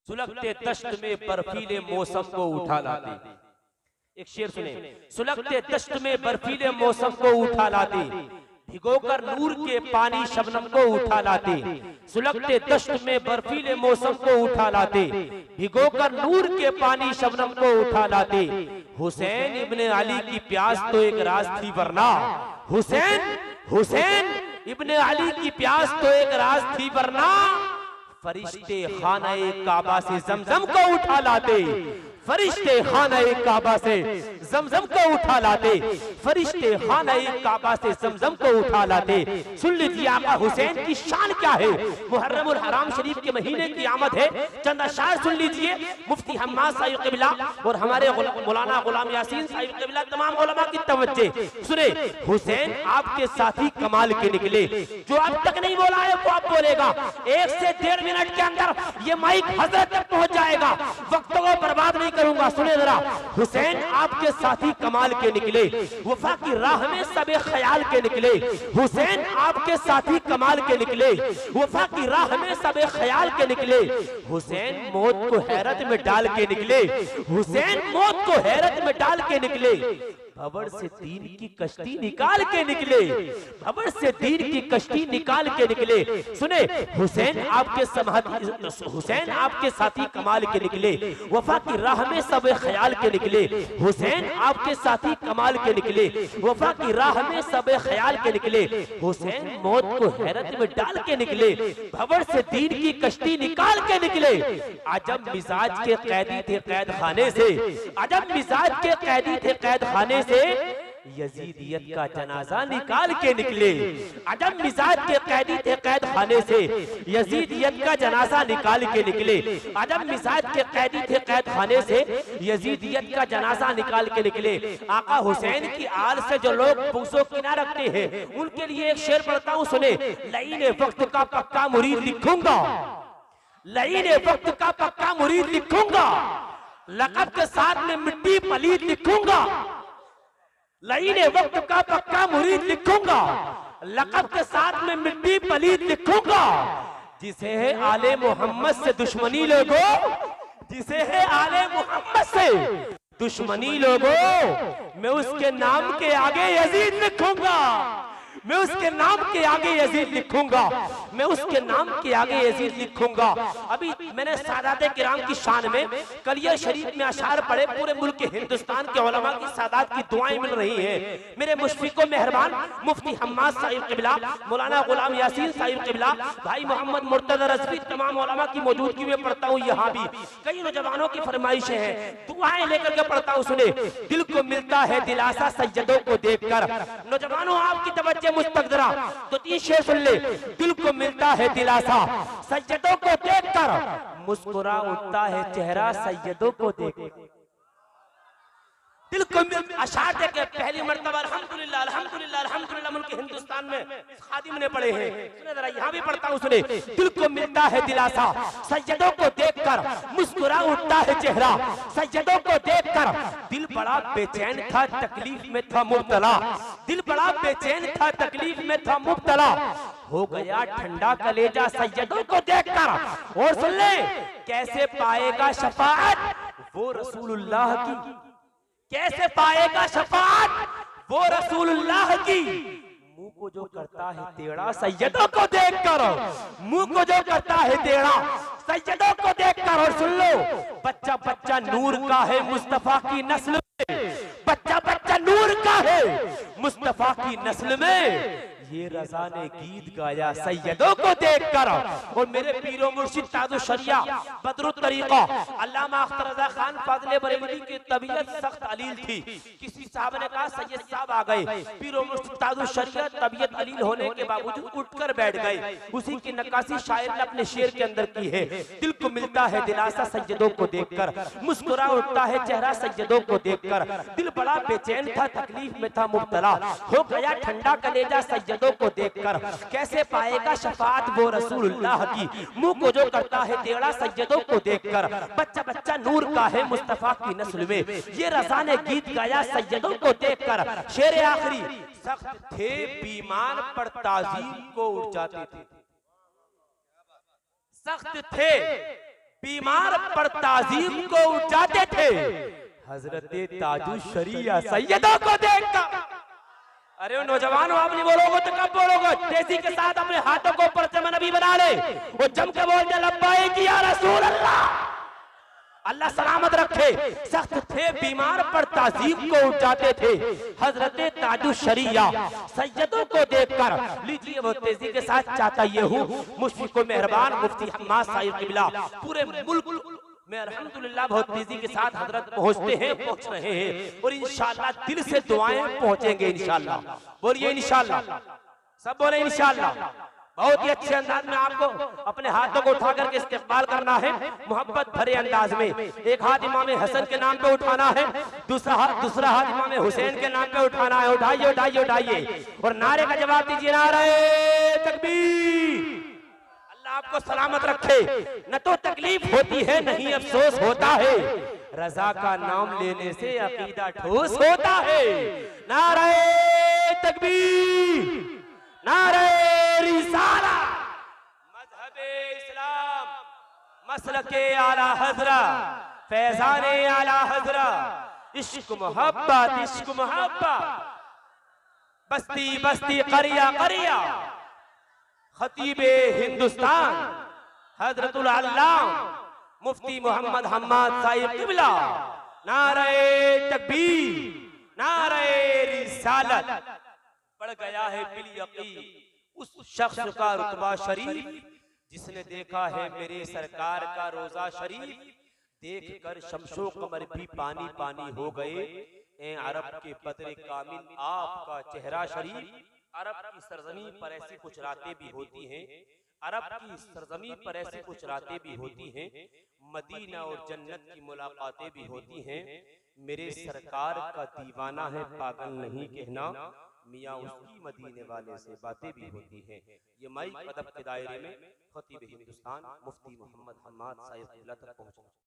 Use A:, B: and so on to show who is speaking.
A: सुलगते दश्त में बर्फीले मौसम को उठा लाते। एक शेर सुने, सुलगते दश्त में बर्फीले मौसम को उठा लाते, भिगोकर नूर के पानी शबनम को उठा लाते। सुलगते दश्त में बर्फीले मौसम को उठा लाते, भिगोकर नूर के पानी शबनम को उठा लाते। हुसैन इब्ने अली की प्यास तो एक राज थी वरना, हुसैन इब्ने अली की प्यास तो एक राज थी वरना, फरिश्ते खाने काबा से जमजम को उठा लाते, फरिश्ते खाने काबा से जमजम को उठा लाते, फरिश्ते खाने काबा से जमजम को उठा लाते। सुन लीजिए आका हुसैन की शान क्या है। मुहर्रमुल हराम शरीफ के महीने की आमद है। चंद अशार सुन लीजिए। मुफ्ती हम्माद साहिब क़िबला और हमारे मौलाना गुलाम यासीन साहिब क़िबला तमाम उलमा की तवज्जे सुने। हुसैन आपके साथी कमाल के निकले, जो अब तक नहीं बोला है वो अब बोलेगा। 1 से 1.5 मिनट के अंदर ये माइक हजरत तक पहुंच जाएगा, वक्त को बर्बाद नहीं करूंगा। सुने जरा, हुसैन आपके साथी कमाल के निकले, वफा की राह में सबे ख्याल के निकले। हुसैन आपके साथी कमाल के निकले, वफा की राह में सबे ख्याल के निकले। हुसैन मौत को हैरत में डाल के निकले, हुसैन मौत को हैरत में डाल के निकले। भंवर से दीन की कश्ती निकाल के निकले, भंवर से दीन की कश्ती निकाल के निकले। सुने, हुसैन आपके समाधि, हुसैन आपके साथी कमाल के निकले, वफा की राह में सब ख्याल के निकले। हुसैन आपके साथी कमाल के निकले, वफा की राह में सब ख्याल के निकले। हुसैन मौत को हैरत में डाल के निकले, भंवर से दीन की कश्ती निकाल के निकले। अजब मिजाज के कैदी थे कैद खाने से, अजब मिजाज के कैदी थे कैद खाने से, यजीदियत का जनाजा निकाल के निकले। अजब मिजाज के कैदी थे कैद खाने से, यजीदियत का जनाजा निकाल के निकले। अजब मिजाज के कैदी थे कैद खाने से, यजीदियत का जनाजा निकाल के निकले। आका हुसैन की आल से जो लोग पूछो किना रखते हैं, उनके लिए एक शेर पढ़ता हूँ, सुने। लईने वक्त का पक्का मुरीद लिखूंगा, लईने वक्त का पक्का मुरीद लिखूंगा, लक़ब के साथ में मिट्टी पलीद लिखूंगा। लईने वक्त का पक्का मुरीद लिखूंगा, लक़ब के साथ में मिट्टी पलीद लिखूंगा। जिसे है आले मोहम्मद से दुश्मनी लोगो, जिसे है आले मोहम्मद से दुश्मनी लोगो, मैं उसके नाम के आगे यजीद लिखूंगा, मैं उसके नाम के आगे यजीद लिखूंगा, मैं उसके नाम के आगे यजीद लिखूंगा। अभी मैंने सादात किराम की शान में कलिया शरीफ में अशार पढ़े, पूरे मुल्क के हिंदुस्तान के उलमा की सादात की दुआएं मिल रही हैं। मेरे मुशफिको मेहरबान मुफ्ती हम्माद साहिब क़िबला, मौलाना गुलाम यासीन साहिब क़िबला, भाई मोहम्मद मुर्तज़ा रज़वी, तमाम उलमा की मौजूदगी में पढ़ता हूँ। यहाँ भी कई नौजवानों की फरमाइशें हैं, दुआएं लेकर के पढ़ता हूँ। सुने, दिल को मिलता है दिलासा सैयदों को देखकर। नौजवानों आपकी तवज्जो मुस्तक़दरा, तो 3 शेर सुन ले। दिल को मिलता है दिलासा सैयदों को देखकर, मुस्कुरा उठता है चेहरा सैयदों को देखकर। दिल को अशार दे के पहली मर्तबा अल्हम्दुलिल्लाह अल्हम्दुलिल्लाह अल्हम्दुलिल्लाह मुल्क हिंदुस्तान में खादिम ने पढ़े हैं। सुने जरा, यहाँ भी पढ़ता हूँ। सुने, दिल को मिलता है दिलासा सैयदों को देखकर, मुस्कुरा उठता है चेहरा सैयदों को देखकर। दिल बड़ा बेचैन था तकलीफ में था मुब्तला, दिल बड़ा बेचैन था तकलीफ में था मुब्तला, हो गया ठंडा कलेजा सैयदों को देखकर। और सुन ले, कैसे पाएगा शफाअत वो रसूलुल्लाह की, कैसे पाएगा शफाअत वो रसूलुल्लाह की। मुंह को जो करता है टेढ़ा सैयदों को देखकर, मुंह को जो करता है टेढ़ा सैयदों को देखकर। और सुन लो, बच्चा बच्चा नूर का है मुस्तफा की नस्ल में, बच्चा बच्चा नूर का है मुस्तफा की नस्ल में। ये रज़ा ने गीत गाया सैयदों को देखकर। और मेरे पीरो मुर्शिद ताजुल शरिया बदरुत तरीका अल्लामा अख्तर रज़ा खान फाज़िले बरेलवी की तबीयत सख्त अलील थी। किसी साहब ने कहा सैयद साहब आ गए, पीरो मुर्शिद ताजुल शरिया तबीयत अलील होने के बावजूद उठकर बैठ गए। उसी की नक्काशी शायर ने अपने शेर के अंदर की है। दिल को मिलता है दिलासा सैयदों को देखकर, मुस्कुरा उठता है चेहरा सैयदों को देखकर। दिल बड़ा बेचैन था तकलीफ में था मुब्तला, हो गया ठंडा कलेजा सैयदों को देखकर। कैसे पाएगा शफाअत वो रसूलुल्लाह की, मुंह को जो करता है टेढ़ा सैयदों को देखकर। बच्चा बच्चा नूर का है मुस्तफा की नस्ल में, ये रज़ा ने गीत गाया सैयदों को देखकर। शेर आखिरी, सख्त थे बीमार पर ताज़ीम को उठ जाते थे, सख्त थे बीमार पर ताजीम को उठाते थे हजरत ताजु शरिया सैयदों को देखकर। अरे नौजवानों, आप नहीं बोलोगे तो कब बोलोगे? तेजी के साथ अपने हाथों को ऊपर से नबी बना ले और जम के बोल दे लब्बैक या रसूल अल्लाह। अल्लाह सलामत रखे। सख्त थे, बीमार पर ताजीम को उठाते थे हजरत ताजु शरिया सैयदों को देखकर। लीजिए वो तेजी के साथ चाहता ये हूँ मुशफिक मेहरबान मुफ्ती हम्माद साहिब किबला पूरे मुल्क में अल्हम्दुलिल्लाह बहुत तेजी के साथ हजरत पहुंचते हैं, पहुंच रहे हैं और इंशाअल्लाह दिल से दुआएं पहुंचेंगे इंशाअल्लाह। बोलिए इंशाअल्लाह, सब बोले इंशाअल्लाह। बहुत ही अच्छे अंदाज में आपको अपने हाथों को उठा करके इस्तेमाल करना है, मोहब्बत भरे अंदाज में। एक हाथ इमाम हसन के नाम पे उठाना है, दूसरा हाथ इमाम हुसैन के नाम पे उठाना है। उठाइए उठाइए उठाइए और नारे का जवाब दीजिए, नारे तकबीर। अल्लाह आपको सलामत रखे। न तो तकलीफ होती है नहीं अफसोस होता है, रजा का नाम लेने से अकीदा ठोस होता है। नारे तकबीर, नारे रिसाला, मजहबे इस्लाम, मसलके आला हजरा, फैजाने आला हजरा, इश्क मोहब्बत, इश्क मोहब्बत, बस्ती बस्ती करिया करिया, खतीबे हिंदुस्तान हजरतुल अल्लाह मुफ्ती मोहम्मद हम्माद साहिब किबला। नारे तकबीर, नारे रिसालत। बढ़ गया है बिल यकीन उस शख्स का रुतबा शरीफ जिसने देखा है मेरे सरकार का रोजा शरीफ। देखकर शमशो कमर भी पानी पानी हो गए, ए अरब के बदरे कामिल आपका चेहरा शरीफ। अरब की सरजमी पर ऐसी कुछ रातें भी होती हैं, अरब की सरजमी पर ऐसी कुछ रातें भी होती हैं, मदीना और जन्नत की मुलाकातें भी होती हैं। मेरे सरकार का दीवाना है पागल नहीं कहना, मियाँ उसकी मदीने वाले से बातें भी होती हैं। ये माइक अदब के दायरे में खतीब हिंदुस्तान मुफ्ती मोहम्मद हम्माद साहिब तक पहुंचा।